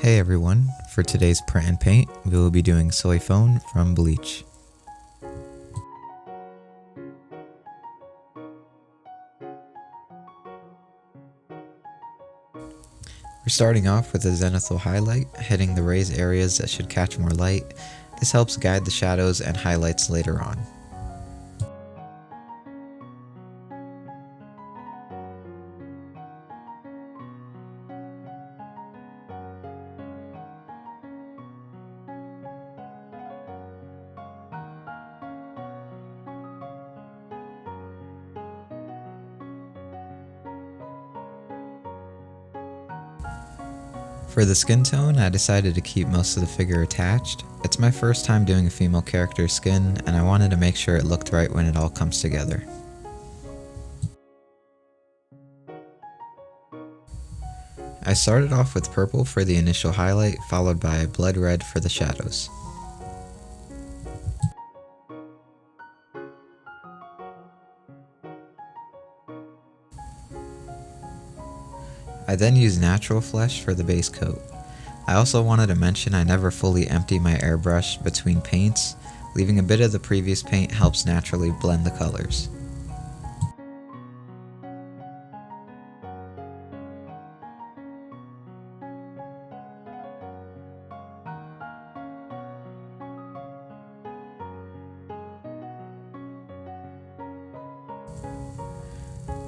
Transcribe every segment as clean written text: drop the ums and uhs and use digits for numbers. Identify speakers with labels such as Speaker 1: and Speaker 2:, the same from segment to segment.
Speaker 1: Hey everyone, for today's print and paint, we will be doing Soi Fon from BLEACH. We're starting off with a zenithal highlight, hitting the raised areas that should catch more light. This helps guide the shadows and highlights later on. For the skin tone, I decided to keep most of the figure attached. It's my first time doing a female character's skin, and I wanted to make sure it looked right when it all comes together. I started off with purple for the initial highlight, followed by blood red for the shadows. I then used natural flesh for the base coat. I also wanted to mention I never fully empty my airbrush between paints. Leaving a bit of the previous paint helps naturally blend the colors.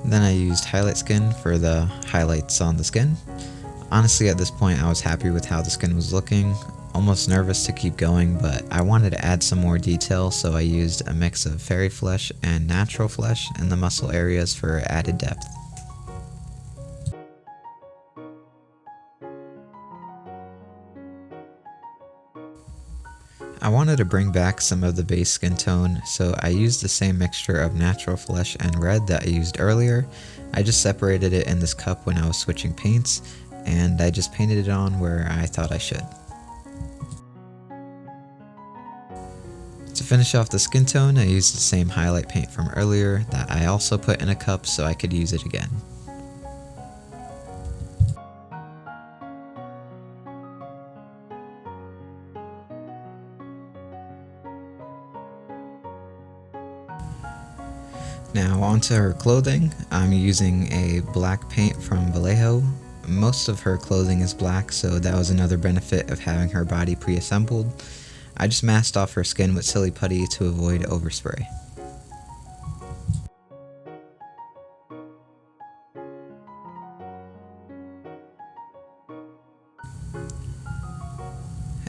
Speaker 1: Then I used highlight skin for the highlights on the skin. Honestly, at this point I was happy with how the skin was looking, almost nervous to keep going, but I wanted to add some more detail, so I used a mix of fairy flesh and natural flesh in the muscle areas for added depth. I wanted to bring back some of the base skin tone, so I used the same mixture of natural flesh and red that I used earlier. I just separated it in this cup when I was switching paints, and I just painted it on where I thought I should. To finish off the skin tone, I used the same highlight paint from earlier that I also put in a cup so I could use it again. Now onto her clothing. I'm using a black paint from Vallejo. Most of her clothing is black, so that was another benefit of having her body pre-assembled. I just masked off her skin with silly putty to avoid overspray.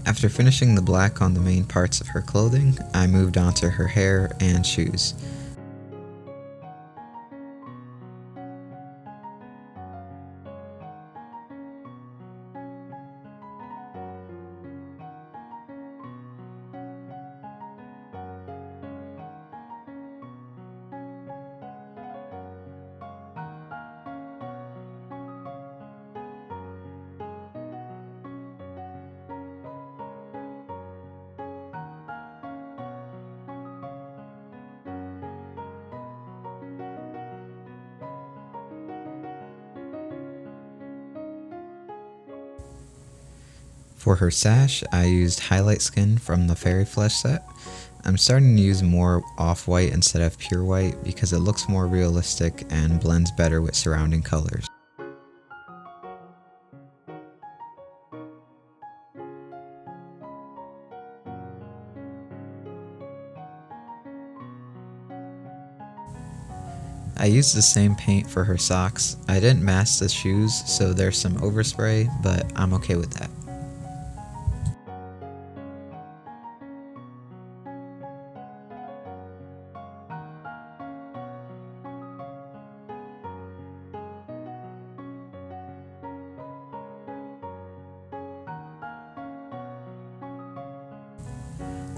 Speaker 1: After finishing the black on the main parts of her clothing, I moved on to her hair and shoes. For her sash, I used highlight skin from the Fairy Flesh set. I'm starting to use more off-white instead of pure white because it looks more realistic and blends better with surrounding colors. I used the same paint for her socks. I didn't mask the shoes, so there's some overspray, but I'm okay with that.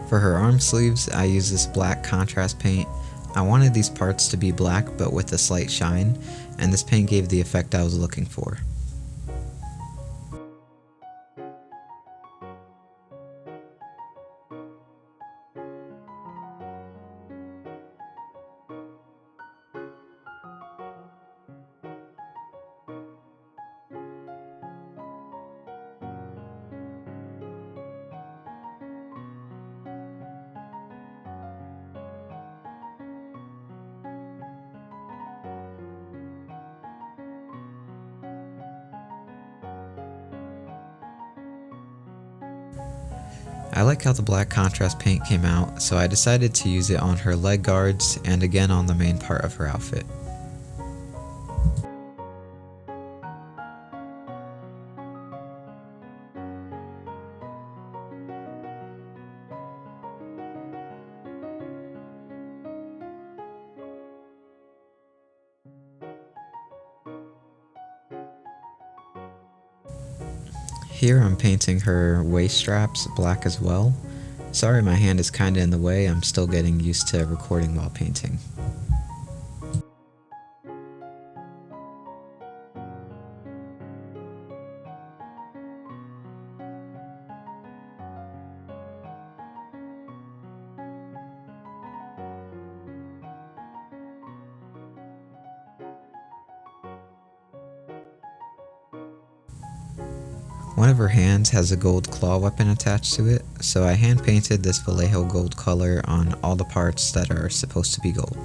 Speaker 1: For her arm sleeves, I used this black contrast paint. I wanted these parts to be black but with a slight shine, and this paint gave the effect I was looking for. I like how the black contrast paint came out, so I decided to use it on her leg guards and again on the main part of her outfit. Here I'm painting her waist straps black as well. Sorry my hand is kinda in the way, I'm still getting used to recording while painting. One of her hands has a gold claw weapon attached to it, so I hand painted this Vallejo gold color on all the parts that are supposed to be gold.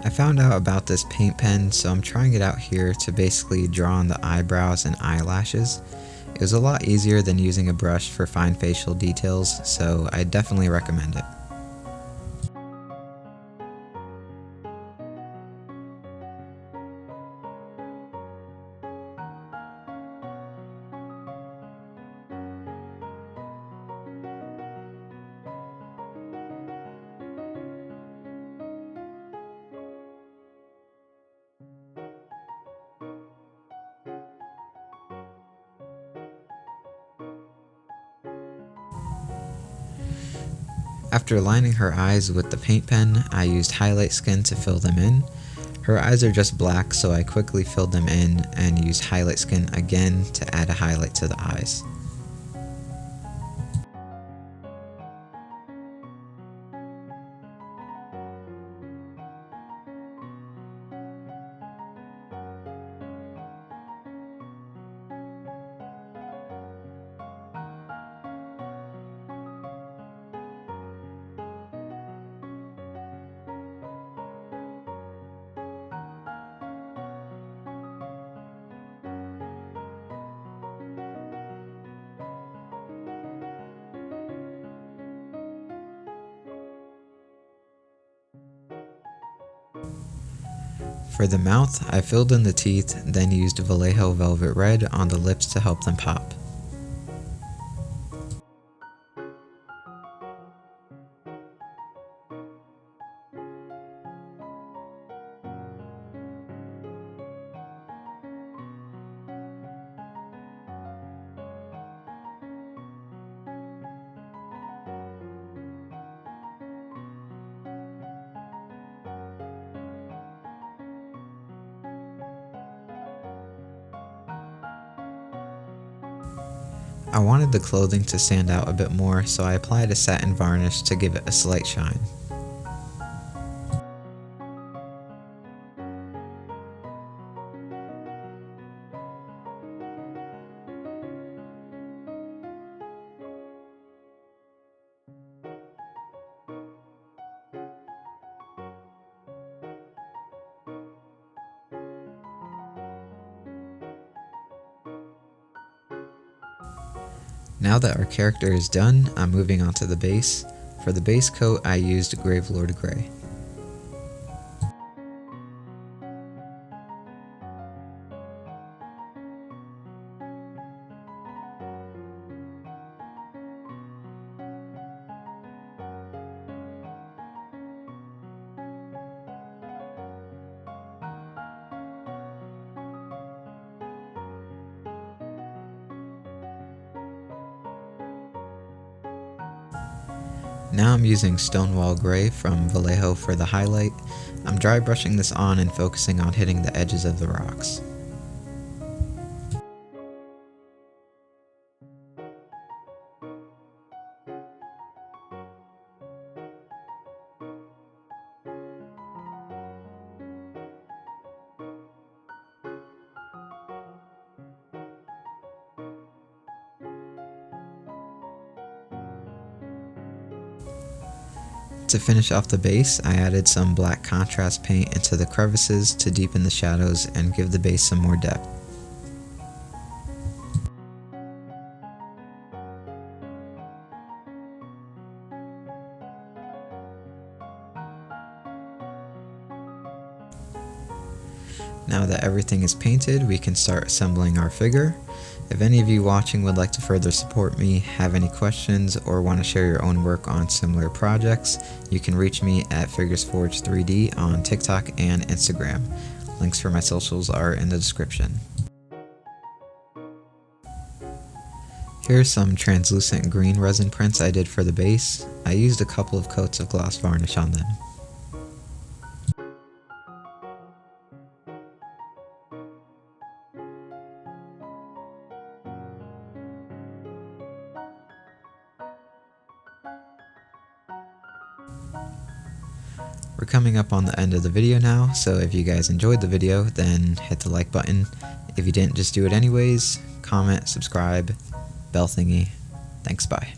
Speaker 1: I found out about this paint pen, so I'm trying it out here to basically draw on the eyebrows and eyelashes. It was a lot easier than using a brush for fine facial details, so I definitely recommend it. After lining her eyes with the paint pen, I used highlight skin to fill them in. Her eyes are just black, so I quickly filled them in and used highlight skin again to add a highlight to the eyes. For the mouth, I filled in the teeth, then used Vallejo Velvet Red on the lips to help them pop. I wanted the clothing to stand out a bit more, so I applied a satin varnish to give it a slight shine. Now that our character is done, I'm moving on to the base. For the base coat, I used Gravelord Grey. Now I'm using Stonewall Gray from Vallejo for the highlight. I'm dry brushing this on and focusing on hitting the edges of the rocks. To finish off the base, I added some black contrast paint into the crevices to deepen the shadows and give the base some more depth. Now that everything is painted, we can start assembling our figure. If any of you watching would like to further support me, have any questions, or want to share your own work on similar projects, you can reach me at FiguresForge3D on TikTok and Instagram. Links for my socials are in the description. Here's some translucent green resin prints I did for the base. I used a couple of coats of gloss varnish on them. We're coming up on the end of the video now, so if you guys enjoyed the video, then hit the like button. If you didn't, just do it anyways. Comment, subscribe, bell thingy. Thanks, bye.